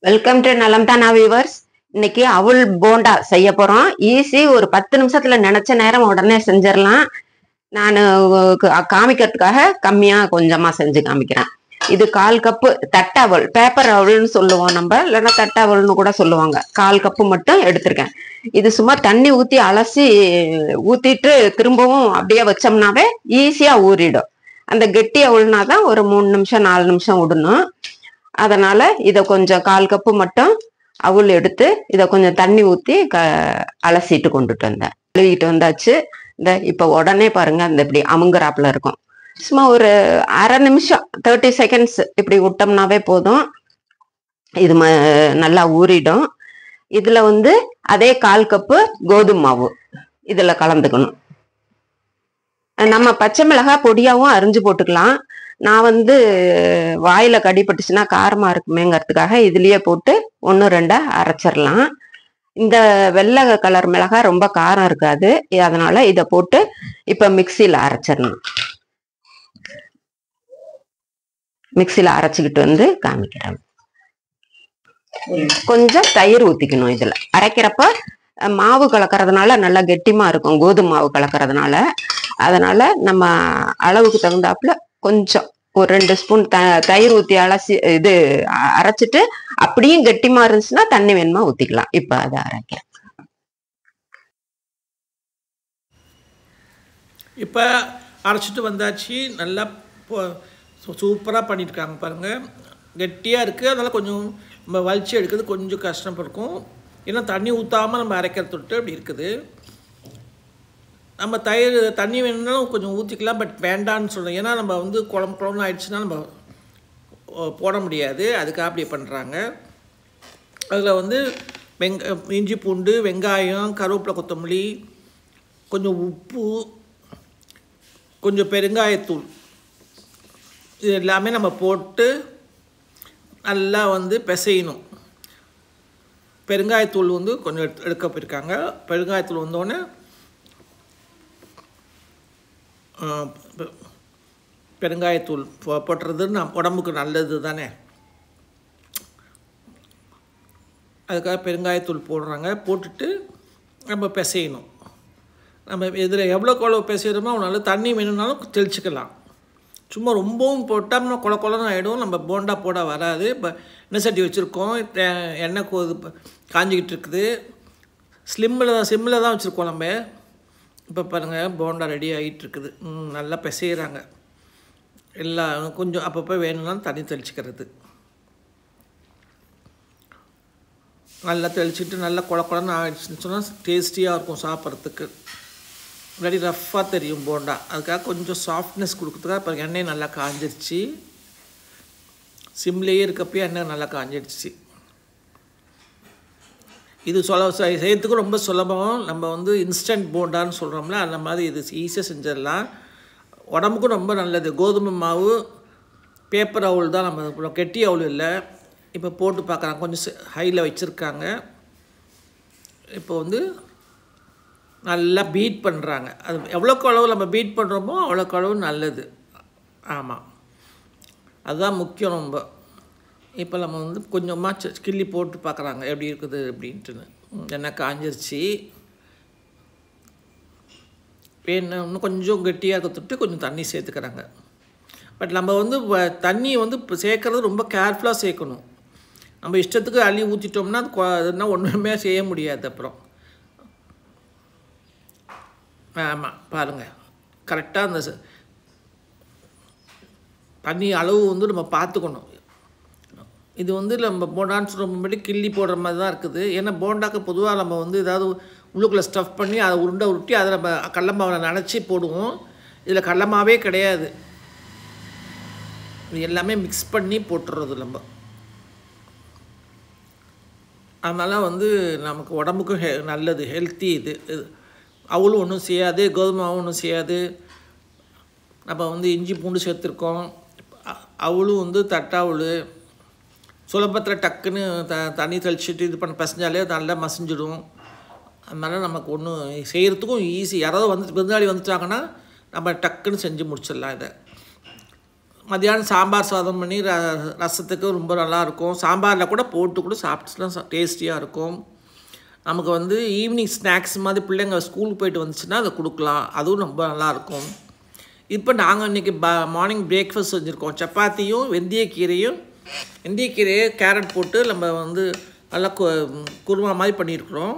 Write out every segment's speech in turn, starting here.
Welcome to நலம்தானா viewers. இன்னைக்கு அவுள் போண்டா செய்ய போறோம். ஈஸி, ஒரு 10 நிமிஷத்துல நினைச்ச நேரம் உடனே செஞ்சிடலாம். நான் காமிக்கிறதுக்காக கம்மியா கொஞ்சமா செஞ்சு காமிக்கிறேன். இது 1/4 கப்பு தட்டவள், பேப்பர் அவள்னு சொல்லுவோம் நம்ம, இல்லைன்னா தட்டவள்னு கூட சொல்லுவாங்க. 1/4 கப்பு மட்டும் எடுத்திருக்கேன். இது சும்மா தண்ணி ஊத்தி அலசி ஊத்திட்டு திரும்பவும் அப்படியே வச்சோம்னாவே ஈஸியா ஊறிடும். அந்த கெட்டி அவள்னா தான் ஒரு 3 நிமிஷம் 4 நிமிஷம் விடணும். அதனால இதை கொஞ்சம் 1/4 கப்பு மட்டும் அவுள் எடுத்து இதை கொஞ்சம் தண்ணி ஊற்றி அலசிட்டு கொண்டுட்டு வந்தேன். கழுவிட்டு வந்தாச்சு. இந்த இப்போ உடனே பாருங்க, இந்த இப்படி அமுங்குறாப்புல இருக்கும். சும்மா ஒரு அரை நிமிஷம் 30 செகண்ட்ஸ் இப்படி விட்டோம்னாவே போதும். இது நல்லா ஊறிடும். இதுல அதே 1/4 கப்பு கோதுமை மாவு இதுல கலந்துக்கணும். நம்ம பச்சை மிளகாய் பொடியாவும் அரிஞ்சு போட்டுக்கலாம். நான் வாயில கடிப்பட்டுச்சுன்னா காரமா இருக்குமேங்கிறதுக்காக இதுலயே போட்டு 1-2 அரைச்சிடலாம். இந்த வெள்ளை கலர் மிளகாய் ரொம்ப காரம் இருக்காது, அதனால இதை போட்டு இப்ப மிக்சியில அரைச்சிடணும். மிக்சியில அரைச்சிக்கிட்டு காமிக்கிறேன். கொஞ்சம் தயிர் ஊத்திக்கணும். இதுல அரைக்கிறப்ப மாவு கலக்கறதுனால நல்லா கெட்டிமா இருக்கும், கோதுமை மாவு கலக்கறதுனால. அதனால நம்ம அளவுக்கு தகுந்தாப்புல கொஞ்சம் ஒரு 2 ஸ்பூன் தயிர் ஊத்தி அரைச்சிட்டு, அப்படியும் கெட்டிமா இருந்துச்சுன்னா தண்ணி வேணுமா ஊத்திக்கலாம். இப்ப அதை அரைக்கிறேன். இப்ப அரைச்சிட்டு வந்தாச்சு. நல்லா சூப்பரா பண்ணிருக்காங்க பாருங்க. கெட்டியா இருக்கு. அதனால கொஞ்சம் நம்ம வலிச்சு எடுக்கிறது கொஞ்சம் கஷ்டம் இருக்கும். ஏன்னா தண்ணி ஊத்தாம நம்ம அரைக்கிறது தொட்டு அப்படி இருக்குது. நம்ம தண்ணி வேணும்னாலும் கொஞ்சம் ஊற்றிக்கலாம், பட் வேண்டான்னு சொல்கிறோம். ஏன்னா நம்ம குழம்புன்னு ஆயிடுச்சுன்னா நம்ம போட முடியாது, அதுக்காக அப்படி பண்ணுறாங்க. அதில் இஞ்சி பூண்டு, வெங்காயம், கருவேப்பிலை, கொத்தமல்லி, கொஞ்சம் உப்பு, கொஞ்சம் பெருங்காயத்தூள், இது எல்லாமே நம்ம போட்டு நல்லா பிசையணும். பெருங்காயத்தூள் கொஞ்சம் எடுக்க போயிருக்காங்க. பெருங்காயத்தூள் வந்தோடனே பெருங்காயத்தூள் போட்டுறது உடம்புக்கு நல்லது தானே, அதுக்காக பெருங்காயத்தூள் போடுறாங்க. போட்டுட்டு நம்ம பிசையணும். நம்ம இதில் எவ்வளோக்கு எவ்வளோ பிசைகிறோமோ அவ்வளோ தண்ணி வேணும்னாலும் தெளிச்சுக்கலாம். சும்மா ரொம்பவும் போட்டோம்னா குழன்னு ஆகிடும். நம்ம போண்டா போட வராது. இப்போ எண்ணெய் சட்டி வச்சுருக்கோம், எண்ணெய் காஞ்சிக்கிட்டு இருக்குது. சிம்மில் தான் வச்சுருக்கோம் நம்ம. இப்போ பாருங்கள், போண்டா ரெடி ஆகிட்டுருக்குது. நல்லா பிசைகிறாங்க. எல்லாம் கொஞ்சம் அப்பப்போ வேணும்னா தண்ணி தெளிச்சுக்கிறது. நல்லா தெளிச்சுட்டு நல்லா குழன்னு ஆகிடுச்சுன்னு சொன்னால் டேஸ்டியாக இருக்கும் சாப்பிட்றதுக்கு. இல்லாட்டி ரஃப்பாக தெரியும் போண்டா. அதுக்காக கொஞ்சம் சாஃப்ட்னஸ் கொடுக்குறதுக்காக இப்போ எண்ணெய் நல்லா காஞ்சிருச்சு. சிம்லேயே இருக்கப்போ எண்ணெய் நல்லா காஞ்சிடுச்சு. இது செய்யறதுக்கும் ரொம்ப சுலபம். நம்ம இன்ஸ்டன்ட் போண்டான்னு சொல்கிறோம்ல, அந்த மாதிரி இது ஈஸியாக செஞ்சிடலாம். உடம்புக்கும் ரொம்ப நல்லது. கோதுமை மாவு, பேப்பர் அவுள் தான், நம்ம கெட்டி அவுள் இல்லை. இப்போ போட்டு பார்க்குறாங்க, கொஞ்சம் ஹையில் வச்சுருக்காங்க. இப்போ நல்லா பீட் பண்ணுறாங்க. அது எவ்வளோக்கு அளவு நம்ம பீட் பண்ணுறோமோ அவ்வளோக்கு அளவு நல்லது. ஆமாம், அதுதான் முக்கியம். ரொம்ப இப்போ நம்ம கொஞ்சமாக கிள்ளி போட்டு பார்க்குறாங்க எப்படி இருக்குது அப்படின்ட்டுன்னு. எண்ணெய் காஞ்சிருச்சு. இன்னும் கொஞ்சம் கெட்டியாக இருக்கிறதுட்டு கொஞ்சம் தண்ணி சேர்த்துக்கிறாங்க. பட் நம்ம தண்ணி இப்போ சேர்க்குறது ரொம்ப கேர்ஃபுல்லாக சேர்க்கணும். நம்ம இஷ்டத்துக்கு அள்ளி ஊற்றிட்டோம்னா அதுனா ஒன்றுமே செய்ய முடியாது அப்புறம். ஆமாம், பாருங்கள், கரெக்டாக அந்த தண்ணி அளவு நம்ம பார்த்துக்கணும். இது நம்ம போண்டான்னு சொல்கிற முன்னாடி கிள்ளி போடுற மாதிரி தான் இருக்குது. ஏன்னா போண்டாக்கு பொதுவாக நம்ம ஏதாவது உள்ளுக்குள்ளே ஸ்டஃப் பண்ணி அதை உருட்டி அதை நம்ம கடல மாவில் நனைச்சி போடுவோம். இதில் கடல மாவே கிடையாது, இது எல்லாமே மிக்ஸ் பண்ணி போட்டுறது நம்ம. அதனால் நமக்கு உடம்புக்கும் நல்லது, ஹெல்த்தி. இது அவளும் ஒன்றும் செய்யாது, கோதுமாவும் ஒன்றும் செய்யாது. நம்ம இஞ்சி பூண்டு சேர்த்துருக்கோம். அவளும் தட்டாவுள் சுலபத்தில் டக்குன்னு தண்ணி தெளிச்சுட்டு இது பண்ண பசஞ்சாலே நல்லா மசிஞ்சிடும். அதனால் நமக்கு ஒன்றும் செய்கிறதுக்கும் ஈஸி. யாராவது விருந்தாளி வந்துட்டாங்கன்னா நம்ம டக்குன்னு செஞ்சு முடிச்சிடலாம். இதை மத்தியானம் சாம்பார் சாதம் பண்ணி ரசத்துக்கு ரொம்ப நல்லாயிருக்கும். சாம்பாரில் கூட போட்டு கூட சாப்பிட்டுனா டேஸ்டியாக இருக்கும். நமக்கு வந்து ஈவினிங் ஸ்நாக்ஸ் மாதிரி பிள்ளைங்க ஸ்கூலுக்கு போயிட்டு வந்துச்சுன்னா அதை கொடுக்கலாம், அதுவும் ரொம்ப நல்லாயிருக்கும். இப்போ நாங்கள் இன்றைக்கி மார்னிங் பிரேக்ஃபாஸ்ட் செஞ்சுருக்கோம். சப்பாத்தியும் வெந்தயக்கீரையை கேரட் போட்டு நம்ம வந்து நல்லா குருமா மாதிரி பண்ணியிருக்கிறோம்.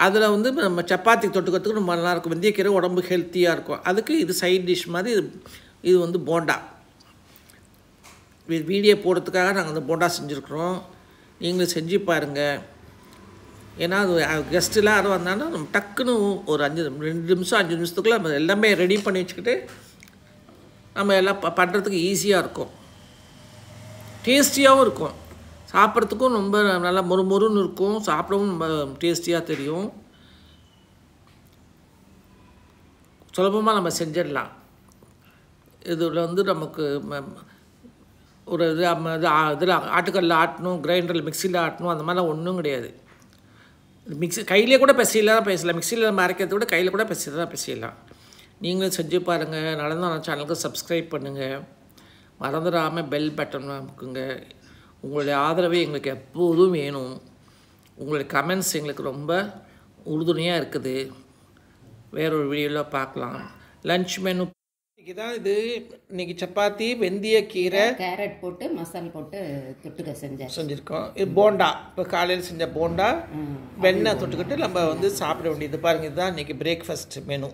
அதில் வந்து நம்ம சப்பாத்திக்கு தொட்டுக்கிறதுக்கு ரொம்ப நல்லாயிருக்கும். வெந்தயக்கீரை உடம்பு ஹெல்த்தியாக இருக்கும். அதுக்கு இது சைட் டிஷ் மாதிரி இது வந்து போண்டா. வீடியோ போடுறதுக்காக நாங்கள் அந்த போண்டா செஞ்சுருக்குறோம். நீங்களும் செஞ்சு பாருங்கள். ஏன்னா அது கெஸ்ட்டெலாம் யாரும் வந்தாங்கன்னா நம்ம டக்குன்னு ஒரு 2 நிமிஷம் 5 நிமிஷத்துக்குள்ளே நம்ம எல்லாமே ரெடி பண்ணி வச்சுக்கிட்டு நம்ம எல்லாம் பண்ணுறதுக்கு ஈஸியாக இருக்கும், டேஸ்டியாகவும் இருக்கும். சாப்பிட்றதுக்கும் ரொம்ப நல்லா மொறுமொறுன்னு இருக்கும், சாப்பிடவும் ரொம்ப டேஸ்டியாக தெரியும். சுலபமாக நம்ம செஞ்சிடலாம். இதில் வந்து நமக்கு ஒரு இதில் ஆட்டுக்கல்லில் ஆட்டணும், கிரைண்டரில் மிக்சியில் ஆட்டணும், அந்த மாதிரிலாம் ஒன்றும் கிடையாது. மிக்சி கையிலே கூட பிசையில தான் பேசலாம். மிக்சியில் நம்ம அரைக்கிறத விட கையில் கூட பிசையலாம். நீங்களும் செஞ்சு பாருங்கள். நடந்தாலும் சேனலுக்கு சப்ஸ்கிரைப் பண்ணுங்கள். மறந்துடாமல் பெல் பட்டன் அமுக்குங்க. உங்களுடைய ஆதரவு எங்களுக்கு எப்போதும் வேணும். உங்களுடைய கமெண்ட்ஸ் எங்களுக்கு ரொம்ப உறுதுணையாக இருக்குது. வேறொரு வீடியோவில் பார்க்கலாம். லன்ச் மெனு இன்றைக்கி தான் இது. இன்றைக்கி சப்பாத்தி, வெந்தயக்கீரை, கேரட் போட்டு மசால் போட்டு தொட்டுக்க செஞ்சுருக்கோம். இது போண்டா. இப்போ காலையில் செஞ்ச போண்டா வெண்ணெய் தொட்டுக்கிட்டு நம்ம வந்து சாப்பிட வேண்டியது. பாருங்கள், இதுதான் இன்றைக்கி பிரேக்ஃபாஸ்ட் மெனு.